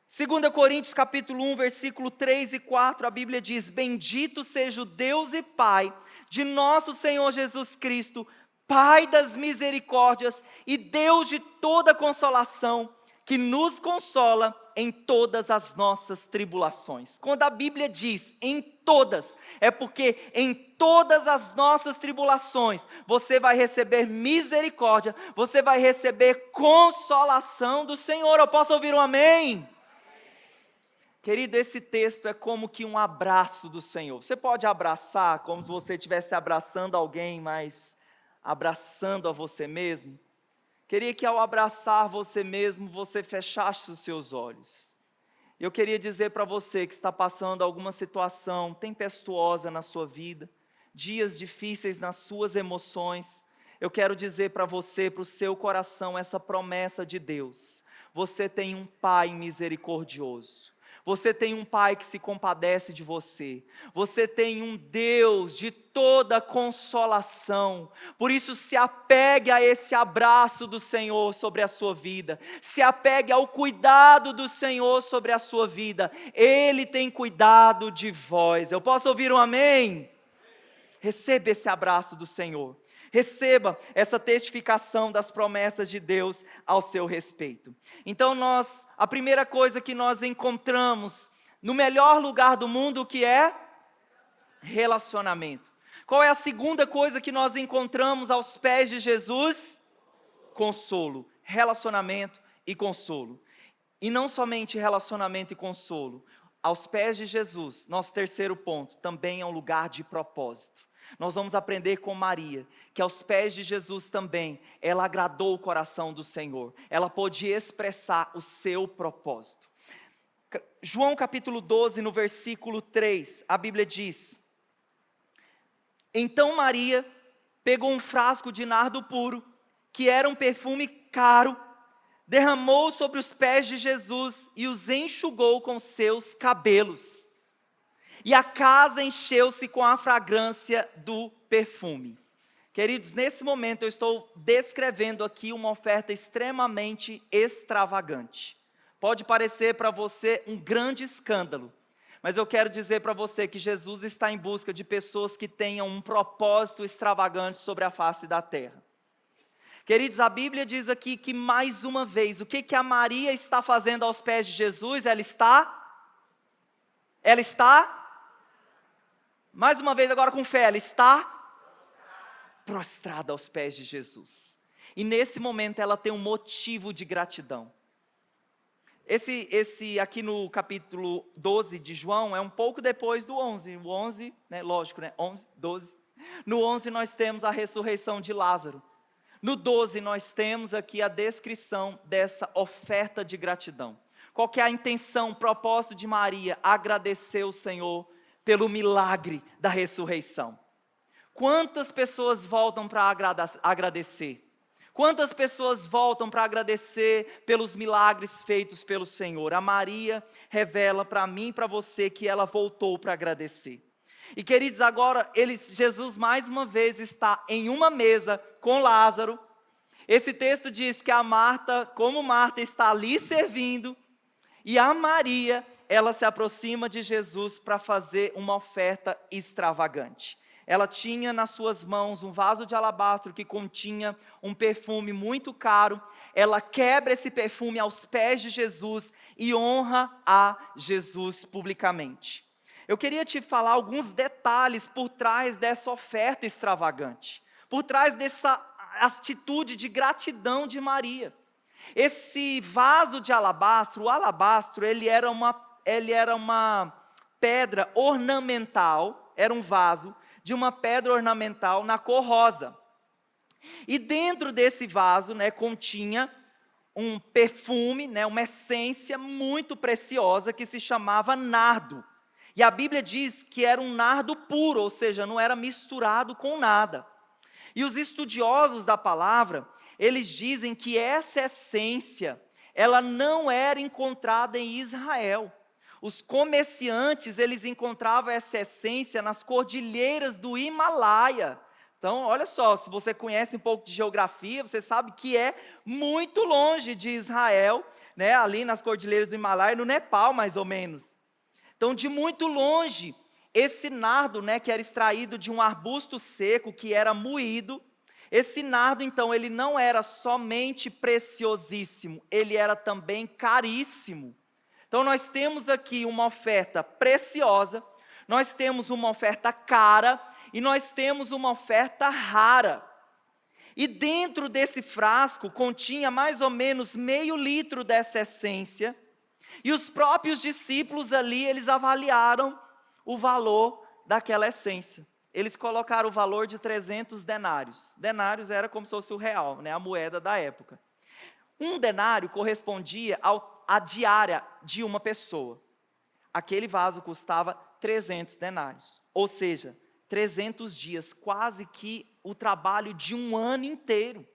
2 Coríntios capítulo 1, versículo 3 e 4, a Bíblia diz: bendito seja o Deus e Pai de nosso Senhor Jesus Cristo, Pai das misericórdias e Deus de toda consolação, que nos consola em todas as nossas tribulações. Quando a Bíblia diz em todas, é porque em todas as nossas tribulações, você vai receber misericórdia, você vai receber consolação do Senhor. Eu posso ouvir um amém? Querido, esse texto é como que um abraço do Senhor. Você pode abraçar como se você estivesse abraçando alguém, mas abraçando a você mesmo? Queria que ao abraçar você mesmo, você fechasse os seus olhos. Eu queria dizer para você que está passando alguma situação tempestuosa na sua vida, dias difíceis nas suas emoções, eu quero dizer para você, para o seu coração, essa promessa de Deus. Você tem um Pai misericordioso. Você tem um Pai que se compadece de você. Você tem um Deus de toda consolação. Por isso, se apegue a esse abraço do Senhor sobre a sua vida. Se apegue ao cuidado do Senhor sobre a sua vida. Ele tem cuidado de vós. Eu posso ouvir um amém? Receba esse abraço do Senhor. Receba essa testificação das promessas de Deus ao seu respeito. Então a primeira coisa que nós encontramos no melhor lugar do mundo, o que é? Relacionamento. Qual é a segunda coisa que nós encontramos aos pés de Jesus? Consolo, relacionamento e consolo. E não somente relacionamento e consolo. Aos pés de Jesus, nosso terceiro ponto, também é um lugar de propósito. Nós vamos aprender com Maria, que aos pés de Jesus também, ela agradou o coração do Senhor. Ela pôde expressar o seu propósito. João capítulo 12, no versículo 3, a Bíblia diz: então Maria pegou um frasco de nardo puro, que era um perfume caro, derramou sobre os pés de Jesus e os enxugou com seus cabelos. E a casa encheu-se com a fragrância do perfume. Queridos, nesse momento eu estou descrevendo aqui uma oferta extremamente extravagante. Pode parecer para você um grande escândalo, mas eu quero dizer para você que Jesus está em busca de pessoas que tenham um propósito extravagante sobre a face da terra. Queridos, a Bíblia diz aqui que mais uma vez, o que a Maria está fazendo aos pés de Jesus? Ela está, mais uma vez agora com fé, ela está prostrada aos pés de Jesus. E nesse momento ela tem um motivo de gratidão. Esse aqui no capítulo 12 de João é um pouco depois do 11. O 11, né, lógico, né, 11, 12. No 11 nós temos a ressurreição de Lázaro. No 12 nós temos aqui a descrição dessa oferta de gratidão. Qual que é a intenção, o propósito de Maria? Agradecer o Senhor pelo milagre da ressurreição. Quantas pessoas voltam para agradecer? Quantas pessoas voltam para agradecer pelos milagres feitos pelo Senhor? A Maria revela para mim e para você que ela voltou para agradecer. E queridos, agora Jesus mais uma vez está em uma mesa com Lázaro. Esse texto diz que a Marta, como Marta, está ali servindo. E a Maria, ela se aproxima de Jesus para fazer uma oferta extravagante. Ela tinha nas suas mãos um vaso de alabastro que continha um perfume muito caro. Ela quebra esse perfume aos pés de Jesus e honra a Jesus publicamente. Eu queria te falar alguns detalhes por trás dessa oferta extravagante, por trás dessa atitude de gratidão de Maria. Esse vaso de alabastro, o alabastro, ele era uma pedra ornamental, era um vaso de uma pedra ornamental na cor rosa. E dentro desse vaso, continha um perfume, uma essência muito preciosa que se chamava nardo. E a Bíblia diz que era um nardo puro, ou seja, não era misturado com nada. E os estudiosos da palavra, eles dizem que essa essência, ela não era encontrada em Israel. Os comerciantes, eles encontravam essa essência nas cordilheiras do Himalaia. Então, olha só, se você conhece um pouco de geografia, você sabe que é muito longe de Israel, né, ali nas cordilheiras do Himalaia, no Nepal, mais ou menos. Então, de muito longe, esse nardo, né, que era extraído de um arbusto seco, que era moído, esse nardo, então, ele não era somente preciosíssimo, ele era também caríssimo. Então, nós temos aqui uma oferta preciosa, nós temos uma oferta cara e nós temos uma oferta rara. E dentro desse frasco continha mais ou menos meio litro dessa essência. E os próprios discípulos ali, eles avaliaram o valor daquela essência. Eles colocaram o valor de 300 denários. Denários era como se fosse o real, né, a moeda da época. Um denário correspondia à diária de uma pessoa. Aquele vaso custava 300 denários. Ou seja, 300 dias, quase que o trabalho de um ano inteiro.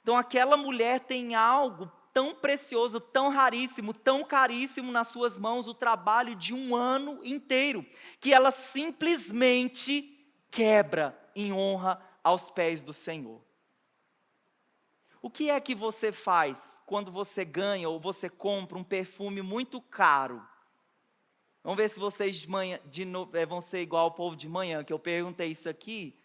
Então aquela mulher tem algo tão precioso, tão raríssimo, tão caríssimo nas suas mãos, o trabalho de um ano inteiro, que ela simplesmente quebra em honra aos pés do Senhor. O que é que você faz quando você ganha ou você compra um perfume muito caro? Vamos ver se vocês de manhã, vão ser igual ao povo de manhã, que eu perguntei isso aqui.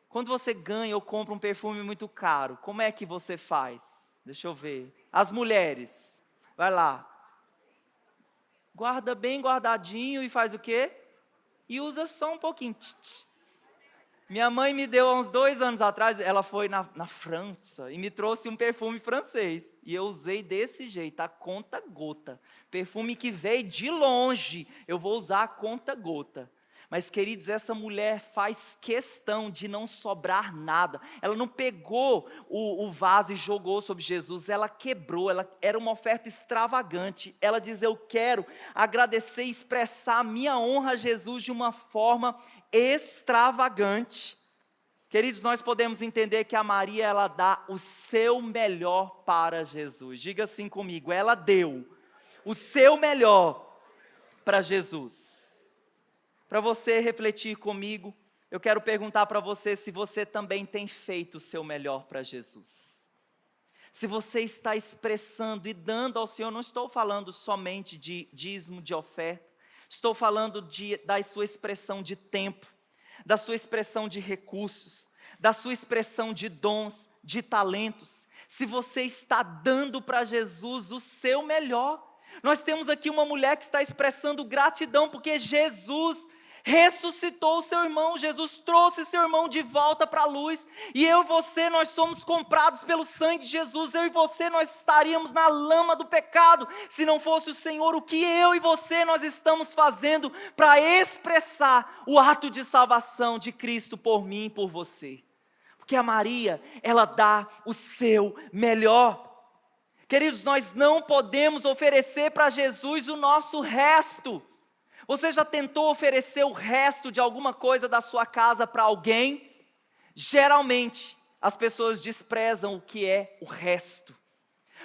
Quando você ganha ou compra um perfume muito caro, como é que você faz? Deixa eu ver. As mulheres, vai lá. Guarda bem guardadinho e faz o quê? E usa só um pouquinho. Minha mãe me deu há uns 2 anos atrás, ela foi na França e me trouxe um perfume francês. E eu usei desse jeito, a conta gota. Perfume que veio de longe, eu vou usar a conta gota. Mas, queridos, essa mulher faz questão de não sobrar nada. Ela não pegou o vaso e jogou sobre Jesus, ela quebrou, era uma oferta extravagante. Ela diz, eu quero agradecer e expressar a minha honra a Jesus de uma forma extravagante. Queridos, nós podemos entender que a Maria, ela dá o seu melhor para Jesus. Diga assim comigo, ela deu o seu melhor para Jesus. Para você refletir comigo, eu quero perguntar para você se você também tem feito o seu melhor para Jesus. Se você está expressando e dando ao Senhor, não estou falando somente de dízimo, de oferta, estou falando da sua expressão de tempo, da sua expressão de recursos, da sua expressão de dons, de talentos. Se você está dando para Jesus o seu melhor. Nós temos aqui uma mulher que está expressando gratidão, porque Jesus ressuscitou o seu irmão, Jesus trouxe seu irmão de volta para a luz, e eu e você, nós somos comprados pelo sangue de Jesus. Eu e você, nós estaríamos na lama do pecado, se não fosse o Senhor. O que eu e você, nós estamos fazendo para expressar o ato de salvação de Cristo por mim e por você? Porque a Maria, ela dá o seu melhor. Queridos, nós não podemos oferecer para Jesus o nosso resto. Você já tentou oferecer o resto de alguma coisa da sua casa para alguém? Geralmente, as pessoas desprezam o que é o resto.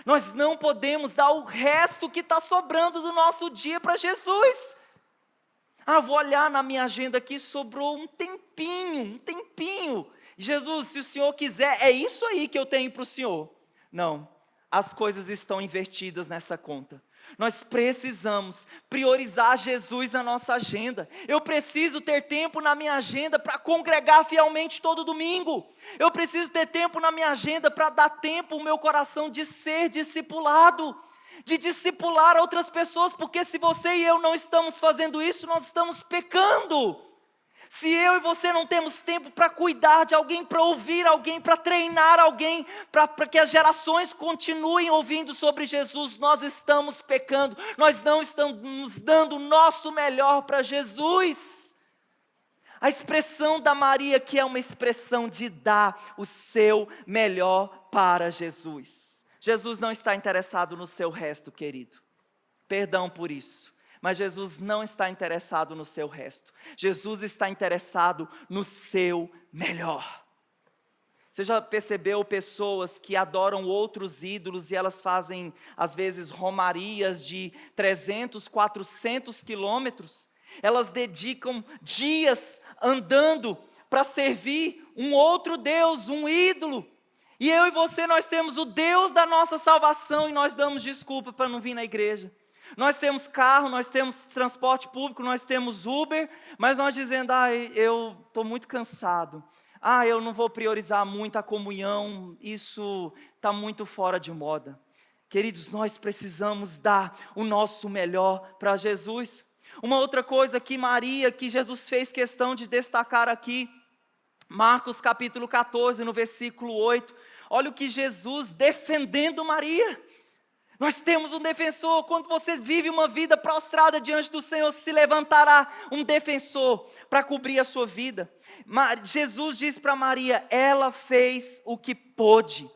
Nós não podemos dar o resto que está sobrando do nosso dia para Jesus. Vou olhar na minha agenda aqui, sobrou um tempinho. Jesus, se o Senhor quiser, é isso aí que eu tenho para o Senhor. Não, as coisas estão invertidas nessa conta. Nós precisamos priorizar Jesus na nossa agenda. Eu preciso ter tempo na minha agenda para congregar fielmente todo domingo. Eu preciso ter tempo na minha agenda para dar tempo ao meu coração de ser discipulado, de discipular outras pessoas, porque se você e eu não estamos fazendo isso, nós estamos pecando. Se eu e você não temos tempo para cuidar de alguém, para ouvir alguém, para treinar alguém, para que as gerações continuem ouvindo sobre Jesus, nós estamos pecando, nós não estamos dando o nosso melhor para Jesus. A expressão da Maria, que é uma expressão de dar o seu melhor para Jesus. Jesus não está interessado no seu resto, querido. Perdão por isso. Mas Jesus não está interessado no seu resto. Jesus está interessado no seu melhor. Você já percebeu pessoas que adoram outros ídolos e elas fazem, às vezes, romarias de 300, 400 quilômetros? Elas dedicam dias andando para servir um outro Deus, um ídolo. E eu e você, nós temos o Deus da nossa salvação e nós damos desculpa para não vir na igreja. Nós temos carro, nós temos transporte público, nós temos Uber, mas nós dizendo, eu estou muito cansado. Eu não vou priorizar muito a comunhão, isso está muito fora de moda. Queridos, nós precisamos dar o nosso melhor para Jesus. Uma outra coisa que Maria, que Jesus fez questão de destacar aqui, Marcos capítulo 14, no versículo 8, olha o que Jesus defendendo Maria. Nós temos um defensor. Quando você vive uma vida prostrada diante do Senhor, se levantará um defensor para cobrir a sua vida. Jesus disse para Maria, ela fez o que pôde,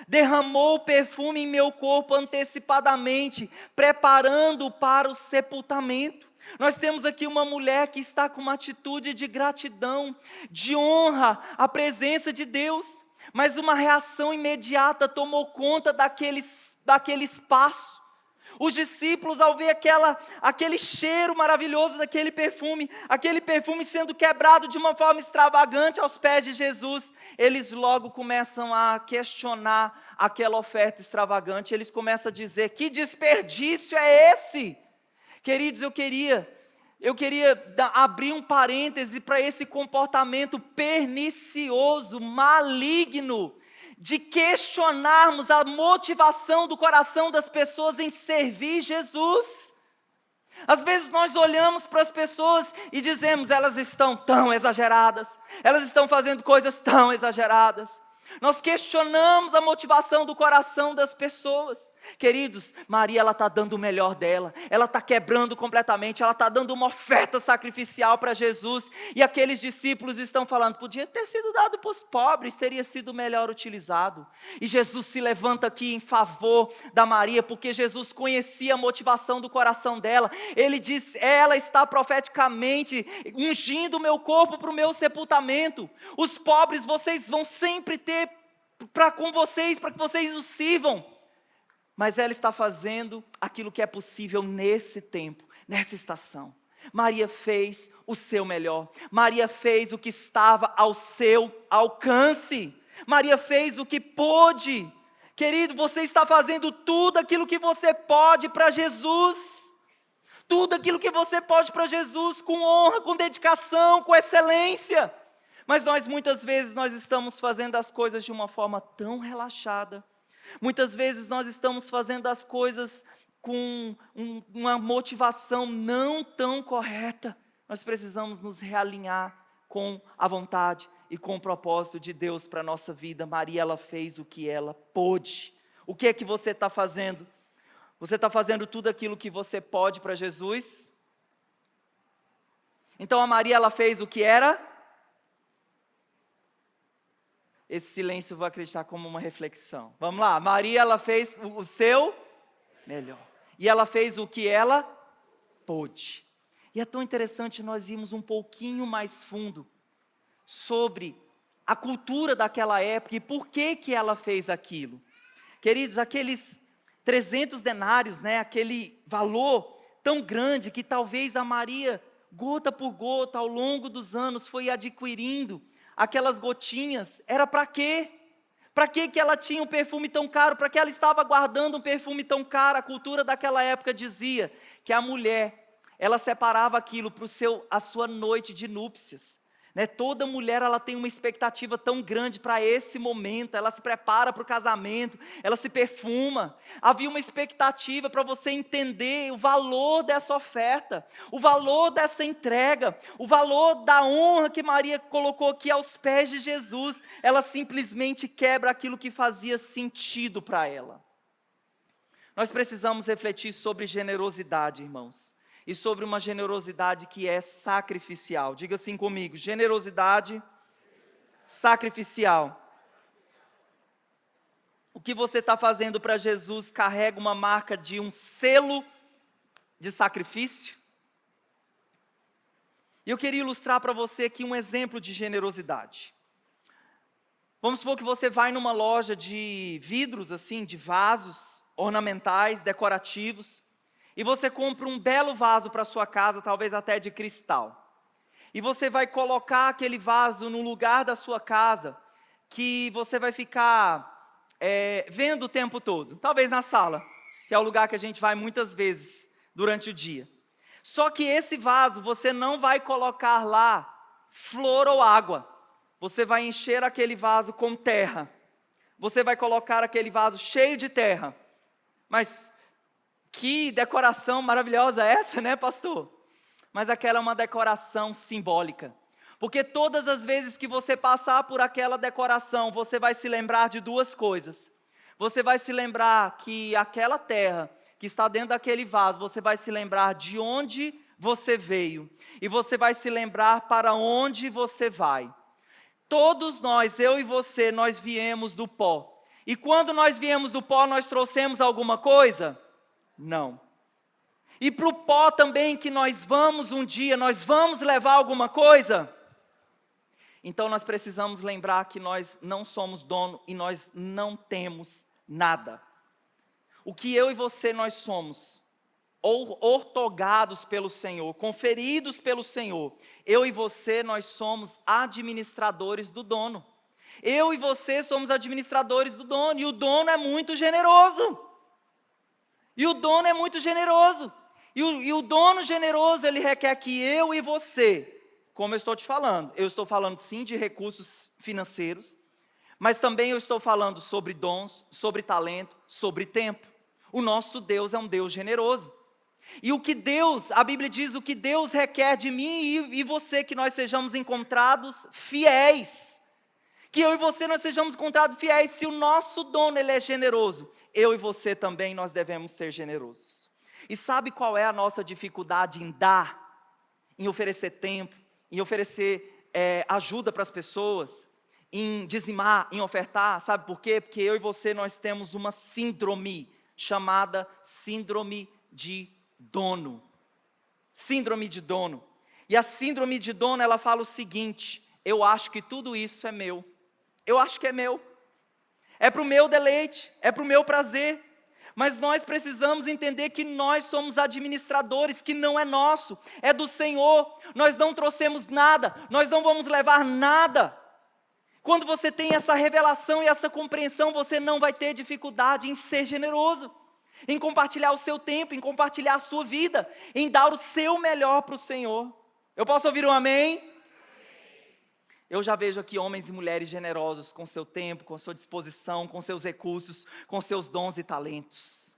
derramou o perfume em meu corpo antecipadamente, preparando-o para o sepultamento. Nós temos aqui uma mulher que está com uma atitude de gratidão, de honra à presença de Deus, mas uma reação imediata tomou conta daquele espaço. Os discípulos, ao ver aquele cheiro maravilhoso daquele perfume, aquele perfume sendo quebrado de uma forma extravagante aos pés de Jesus, eles logo começam a questionar aquela oferta extravagante, eles começam a dizer, que desperdício é esse? Queridos, eu queria abrir um parêntese para esse comportamento pernicioso, maligno, de questionarmos a motivação do coração das pessoas em servir Jesus. Às vezes nós olhamos para as pessoas e dizemos, elas estão tão exageradas, elas estão fazendo coisas tão exageradas. Nós questionamos a motivação do coração das pessoas. Queridos, Maria, ela está dando o melhor dela, ela está quebrando completamente, ela está dando uma oferta sacrificial para Jesus, e aqueles discípulos estão falando, podia ter sido dado para os pobres, teria sido melhor utilizado. E Jesus se levanta aqui em favor da Maria, porque Jesus conhecia a motivação do coração dela. Ele diz, ela está profeticamente ungindo o meu corpo para o meu sepultamento. Os pobres vocês vão sempre ter para que vocês os sirvam. Mas ela está fazendo aquilo que é possível nesse tempo, nessa estação. Maria fez o seu melhor. Maria fez o que estava ao seu alcance. Maria fez o que pôde. Querido, você está fazendo tudo aquilo que você pode para Jesus. Tudo aquilo que você pode para Jesus, com honra, com dedicação, com excelência. Mas muitas vezes nós estamos fazendo as coisas de uma forma tão relaxada. Muitas vezes nós estamos fazendo as coisas com uma motivação não tão correta. Nós precisamos nos realinhar com a vontade e com o propósito de Deus para a nossa vida. Maria, ela fez o que ela pôde. O que é que você está fazendo? Você está fazendo tudo aquilo que você pode para Jesus? Então a Maria, ela fez o que era? Esse silêncio eu vou acreditar como uma reflexão. Vamos lá, Maria, ela fez o seu melhor. E ela fez o que ela pôde. E é tão interessante nós irmos um pouquinho mais fundo sobre a cultura daquela época e por que ela fez aquilo. Queridos, aqueles 300 denários, aquele valor tão grande que talvez a Maria, gota por gota, ao longo dos anos, foi adquirindo. Aquelas gotinhas, era para quê? Para que ela tinha um perfume tão caro? Para que ela estava guardando um perfume tão caro? A cultura daquela época dizia que a mulher, ela separava aquilo para a sua noite de núpcias. Toda mulher, ela tem uma expectativa tão grande para esse momento, ela se prepara para o casamento, ela se perfuma. Havia uma expectativa para você entender o valor dessa oferta, o valor dessa entrega, o valor da honra que Maria colocou aqui aos pés de Jesus. Ela simplesmente quebra aquilo que fazia sentido para ela. Nós precisamos refletir sobre generosidade, irmãos. E sobre uma generosidade que é sacrificial. Diga assim comigo, generosidade sacrificial. O que você está fazendo para Jesus carrega uma marca de um selo de sacrifício? E eu queria ilustrar para você aqui um exemplo de generosidade. Vamos supor que você vai numa loja de vidros, assim, de vasos ornamentais, decorativos, e você compra um belo vaso para sua casa, talvez até de cristal. E você vai colocar aquele vaso no lugar da sua casa, que você vai ficar vendo o tempo todo. Talvez na sala, que é o lugar que a gente vai muitas vezes durante o dia. Só que esse vaso, você não vai colocar lá flor ou água. Você vai encher aquele vaso com terra. Você vai colocar aquele vaso cheio de terra. Mas que decoração maravilhosa é essa, né, pastor? Mas aquela é uma decoração simbólica. Porque todas as vezes que você passar por aquela decoração, você vai se lembrar de duas coisas. Você vai se lembrar que aquela terra que está dentro daquele vaso, você vai se lembrar de onde você veio. E você vai se lembrar para onde você vai. Todos nós, eu e você, nós viemos do pó. E quando nós viemos do pó, nós trouxemos alguma coisa? Não. E para o pó também que nós vamos um dia, nós vamos levar alguma coisa? Então nós precisamos lembrar que nós não somos dono e nós não temos nada. O que eu e você nós somos, outorgados pelo Senhor, conferidos pelo Senhor. Eu e você nós somos administradores do dono. Eu e você somos administradores do dono, e o dono é muito generoso. E o dono é muito generoso. E o dono generoso, ele requer que eu e você, como eu estou te falando, eu estou falando sim de recursos financeiros, mas também eu estou falando sobre dons, sobre talento, sobre tempo. O nosso Deus é um Deus generoso. E o que Deus, a Bíblia diz, o que Deus requer de mim e você, que nós sejamos encontrados fiéis. Que eu e você nós sejamos encontrados fiéis. Se o nosso dono ele é generoso, eu e você também nós devemos ser generosos. E sabe qual é a nossa dificuldade em dar, em oferecer tempo, em oferecer ajuda para as pessoas, em dizimar, em ofertar? Sabe por quê? Porque eu e você nós temos uma síndrome chamada síndrome de dono. Síndrome de dono. E a síndrome de dono, ela fala o seguinte: eu acho que tudo isso é meu. Eu acho que é meu. É para o meu deleite, é para o meu prazer. Mas nós precisamos entender que nós somos administradores, que não é nosso, é do Senhor. Nós não trouxemos nada, nós não vamos levar nada. Quando você tem essa revelação e essa compreensão, você não vai ter dificuldade em ser generoso, em compartilhar o seu tempo, em compartilhar a sua vida, em dar o seu melhor para o Senhor. Eu posso ouvir um amém? Eu já vejo aqui homens e mulheres generosos com seu tempo, com sua disposição, com seus recursos, com seus dons e talentos.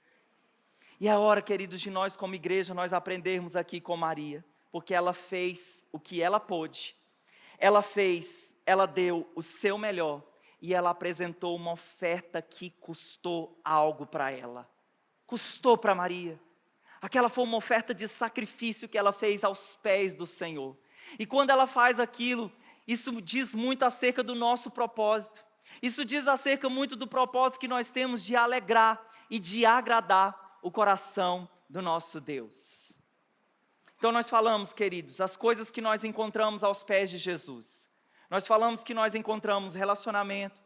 E é hora, queridos, de nós como igreja, nós aprendermos aqui com Maria, porque ela fez o que ela pôde. Ela deu o seu melhor e ela apresentou uma oferta que custou algo para ela. Custou para Maria. Aquela foi uma oferta de sacrifício que ela fez aos pés do Senhor. E quando ela faz aquilo, isso diz muito acerca do nosso propósito. Isso diz acerca muito do propósito que nós temos de alegrar e de agradar o coração do nosso Deus. Então nós falamos, queridos, as coisas que nós encontramos aos pés de Jesus. Nós falamos que nós encontramos relacionamento.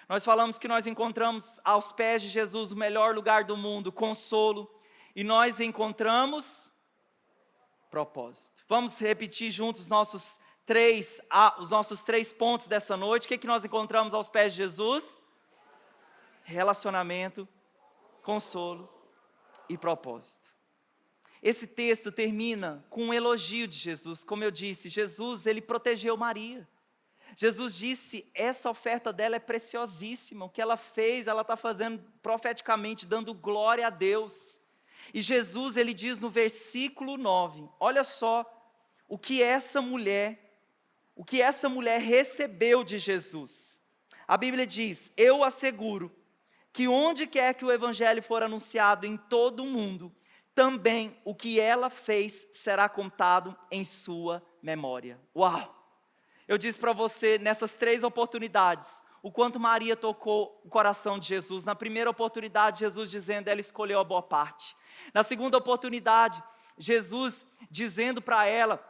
Nós falamos que nós encontramos aos pés de Jesus o melhor lugar do mundo, consolo. E nós encontramos propósito. Vamos repetir juntos os nossos três pontos dessa noite. O que nós encontramos aos pés de Jesus? Relacionamento, consolo e propósito. Esse texto termina com um elogio de Jesus. Como eu disse, Jesus, ele protegeu Maria. Jesus disse, essa oferta dela é preciosíssima. O que ela fez, ela está fazendo profeticamente, dando glória a Deus. E Jesus, ele diz no versículo 9, olha só o que essa mulher recebeu de Jesus. A Bíblia diz, eu asseguro que onde quer que o evangelho for anunciado em todo o mundo, também o que ela fez será contado em sua memória. Uau! Eu disse para você, nessas 3 oportunidades, o quanto Maria tocou o coração de Jesus. Na primeira oportunidade, Jesus dizendo, ela escolheu a boa parte. Na segunda oportunidade, Jesus dizendo para ela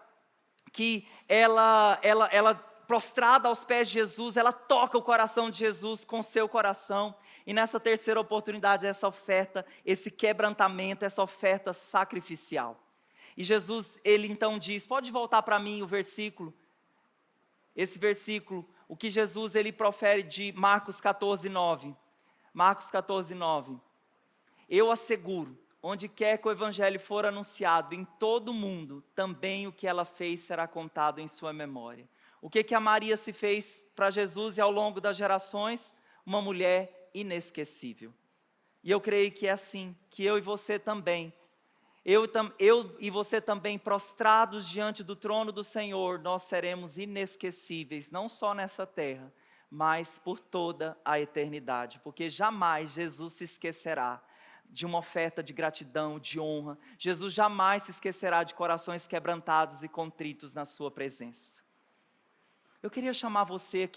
que ela prostrada aos pés de Jesus, ela toca o coração de Jesus com seu coração. E nessa terceira oportunidade, essa oferta, esse quebrantamento, essa oferta sacrificial. E Jesus, ele então diz, pode voltar para mim o versículo, esse versículo, o que Jesus ele profere de Marcos 14:9. Marcos 14:9. Eu asseguro, onde quer que o evangelho for anunciado em todo o mundo, também o que ela fez será contado em sua memória. O que a Maria se fez para Jesus e ao longo das gerações? Uma mulher inesquecível. E eu creio que é assim, que eu e você também, eu e você também, prostrados diante do trono do Senhor, nós seremos inesquecíveis, não só nessa terra, mas por toda a eternidade, porque jamais Jesus se esquecerá de uma oferta de gratidão, de honra. Jesus jamais se esquecerá de corações quebrantados e contritos na sua presença. Eu queria chamar você aqui